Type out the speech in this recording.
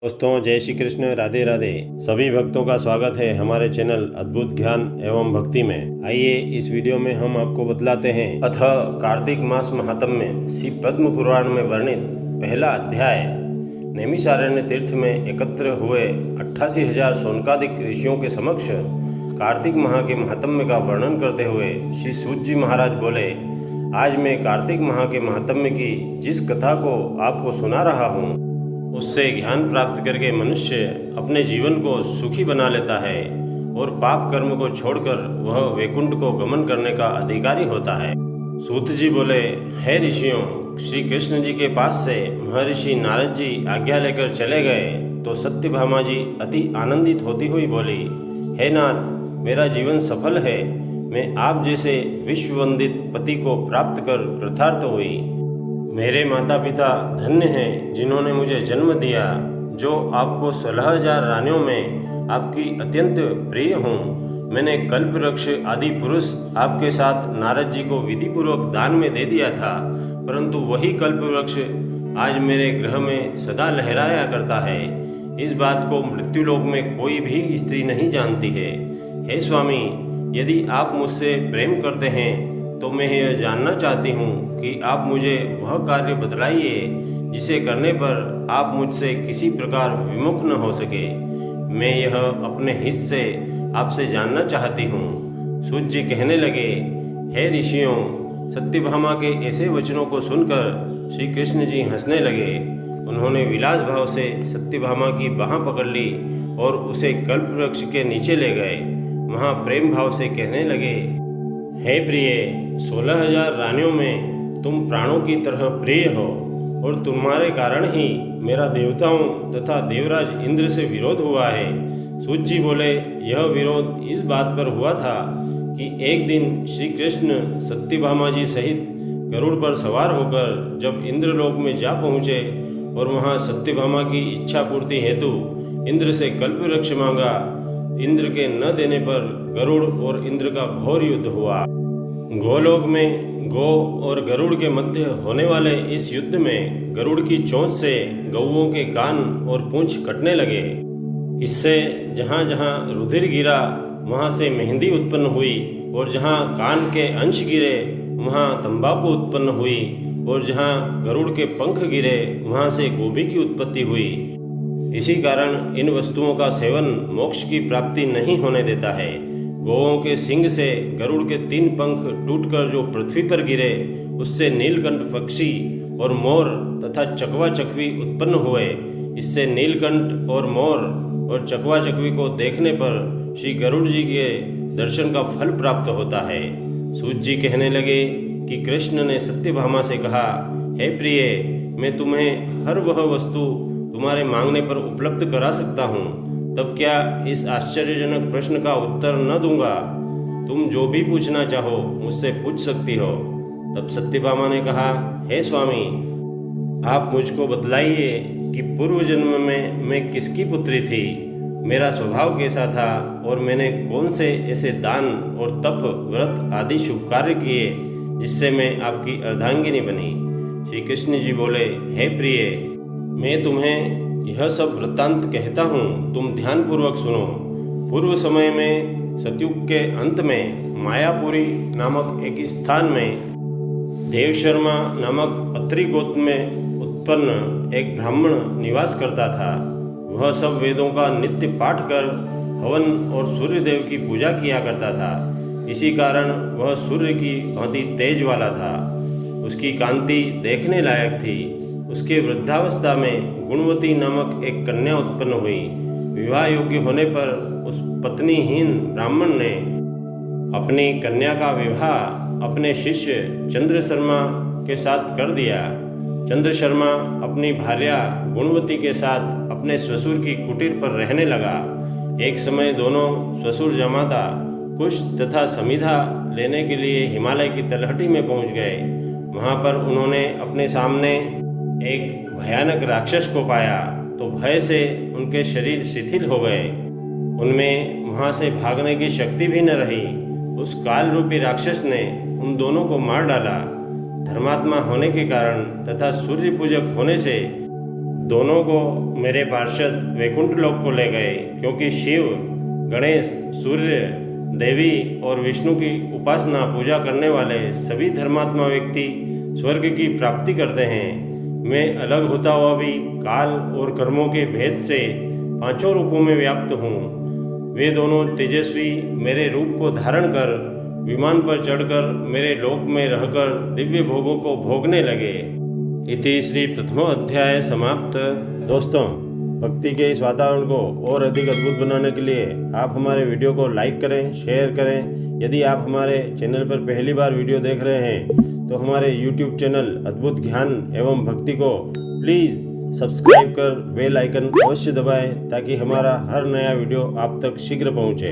दोस्तों, जय श्री कृष्ण, राधे राधे। सभी भक्तों का स्वागत है हमारे चैनल अद्भुत ज्ञान एवं भक्ति में। आइए इस वीडियो में हम आपको बतलाते हैं अथ कार्तिक मास महात्म्य में श्री पद्म पुराण में वर्णित पहला अध्याय। नैमिषारण्य तीर्थ में एकत्र हुए 88,000 शौनकादिक ऋषियों के समक्ष कार्तिक माह के महात्म्य का वर्णन करते हुए श्री सूत जी महाराज बोले, आज मैं कार्तिक माह के महात्म्य की जिस कथा को आपको सुना रहा हूँ, उससे ज्ञान प्राप्त करके मनुष्य अपने जीवन को सुखी बना लेता है और पाप कर्म को छोड़कर वह वैकुंठ को गमन करने का अधिकारी होता है। सूत जी बोले, हे ऋषियों, श्री कृष्ण जी के पास से महर्षि नारद जी आज्ञा लेकर चले गए तो सत्यभामा जी अति आनंदित होती हुई बोली, हे नाथ, मेरा जीवन सफल है। मैं आप जैसे विश्ववंदित पति को प्राप्त कर कृतार्थ हुई। मेरे माता पिता धन्य हैं जिन्होंने मुझे जन्म दिया, जो आपको 16,000 रानियों में आपकी अत्यंत प्रिय हूँ। मैंने कल्प वृक्ष आदि पुरुष आपके साथ नारद जी को विधिपूर्वक दान में दे दिया था, परंतु वही कल्प वृक्ष आज मेरे गृह में सदा लहराया करता है। इस बात को मृत्युलोक में कोई भी स्त्री नहीं जानती है। हे स्वामी, यदि आप मुझसे प्रेम करते हैं तो मैं यह जानना चाहती हूँ कि आप मुझे वह कार्य बतलाइए जिसे करने पर आप मुझसे किसी प्रकार विमुख न हो सके। मैं यह अपने हित से आपसे जानना चाहती हूँ। सूत जी कहने लगे, हे ऋषियों, सत्यभामा के ऐसे वचनों को सुनकर श्री कृष्ण जी हंसने लगे। उन्होंने विलास भाव से सत्यभामा की बाँह पकड़ ली और उसे कल्प वृक्ष के नीचे ले गए। वहाँ प्रेम भाव से कहने लगे, हे प्रिय, 16,000 रानियों में तुम प्राणों की तरह प्रिय हो और तुम्हारे कारण ही मेरा देवताओं तथा देवराज इंद्र से विरोध हुआ है। सूत जी बोले, यह विरोध इस बात पर हुआ था कि एक दिन श्री कृष्ण सत्यभामा जी सहित गरुड़ पर सवार होकर जब इंद्रलोक में जा पहुँचे और वहाँ सत्यभामा की इच्छा पूर्ति हेतु इंद्र से कल्प वृक्ष मांगा। इंद्र के न देने पर गरुड़ और इंद्र का घोर युद्ध हुआ। गोलोक में गौ और गरुड़ के मध्य होने वाले इस युद्ध में गरुड़ की चोंच से गौओं के कान और पूंछ कटने लगे। इससे जहाँ जहाँ रुधिर गिरा वहाँ से मेहंदी उत्पन्न हुई और जहाँ कान के अंश गिरे वहाँ तंबाकू उत्पन्न हुई और जहाँ गरुड़ के पंख गिरे वहाँ से गोभी की उत्पत्ति हुई। इसी कारण इन वस्तुओं का सेवन मोक्ष की प्राप्ति नहीं होने देता है। गौओं के सींग से गरुड़ के 3 पंख टूटकर जो पृथ्वी पर गिरे, उससे नीलकंठ पक्षी और मोर तथा चकवा चकवी उत्पन्न हुए। इससे नीलकंठ और मोर और चकवा चकवी को देखने पर श्री गरुड़ जी के दर्शन का फल प्राप्त होता है। सूत जी कहने लगे कि कृष्ण ने सत्यभामा से कहा, हे प्रिय, मैं तुम्हें हर वह वस्तु तुम्हारे मांगने पर उपलब्ध करा सकता हूँ, तब क्या इस आश्चर्यजनक प्रश्न का उत्तर न दूंगा? तुम जो भी पूछना चाहो मुझसे पूछ सकती हो। तब सत्यभामा ने कहा, हे स्वामी, आप मुझको बतलाइए कि पूर्व जन्म में मैं किसकी पुत्री थी, मेरा स्वभाव कैसा था और मैंने कौन से ऐसे दान और तप, व्रत आदि शुभ कार्य किए जिससे मैं आपकी अर्धांगिनी बनी। श्री कृष्ण जी बोले, हे प्रिय, मैं तुम्हें यह सब वृत्तांत कहता हूँ, तुम ध्यानपूर्वक सुनो। पूर्व समय में सतयुग के अंत में मायापुरी नामक एक स्थान में देवशर्मा नामक अत्रि गोत्र में उत्पन्न एक ब्राह्मण निवास करता था। वह सब वेदों का नित्य पाठ कर हवन और सूर्यदेव की पूजा किया करता था। इसी कारण वह सूर्य की भांति तेज वाला था। उसकी कांति देखने लायक थी। उसके वृद्धावस्था में गुणवती नामक एक कन्या उत्पन्न हुई। विवाह योग्य होने पर उस पत्नीहीन ब्राह्मण ने अपनी कन्या का विवाह अपने शिष्य चंद्र शर्मा के साथ कर दिया। चंद्र शर्मा अपनी भार्या गुणवती के साथ अपने ससुर की कुटीर पर रहने लगा। एक समय दोनों ससुर जमाता कुश तथा समिधा लेने के लिए हिमालय की तलहटी में पहुंच गए। वहां पर उन्होंने अपने सामने एक भयानक राक्षस को पाया तो भय से उनके शरीर शिथिल हो गए। उनमें वहाँ से भागने की शक्ति भी न रही। उस काल रूपी राक्षस ने उन दोनों को मार डाला। धर्मात्मा होने के कारण तथा सूर्य पूजक होने से दोनों को मेरे पार्षद वैकुंठ लोक को ले गए, क्योंकि शिव, गणेश, सूर्य, देवी और विष्णु की उपासना पूजा करने वाले सभी धर्मात्मा व्यक्ति स्वर्ग की प्राप्ति करते हैं। मैं अलग होता हुआ भी काल और कर्मों के भेद से पांचों रूपों में व्याप्त हूँ। वे दोनों तेजस्वी मेरे रूप को धारण कर विमान पर चढ़कर मेरे लोक में रहकर दिव्य भोगों को भोगने लगे। इति श्री प्रथमो अध्याय समाप्त। दोस्तों, भक्ति के इस वातावरण को और अधिक अद्भुत बनाने के लिए आप हमारे वीडियो को लाइक करें, शेयर करें। यदि आप हमारे चैनल पर पहली बार वीडियो देख रहे हैं तो हमारे YouTube चैनल अद्भुत ज्ञान एवं भक्ति को प्लीज़ सब्सक्राइब कर बेल आइकन अवश्य दबाएं, ताकि हमारा हर नया वीडियो आप तक शीघ्र पहुंचे।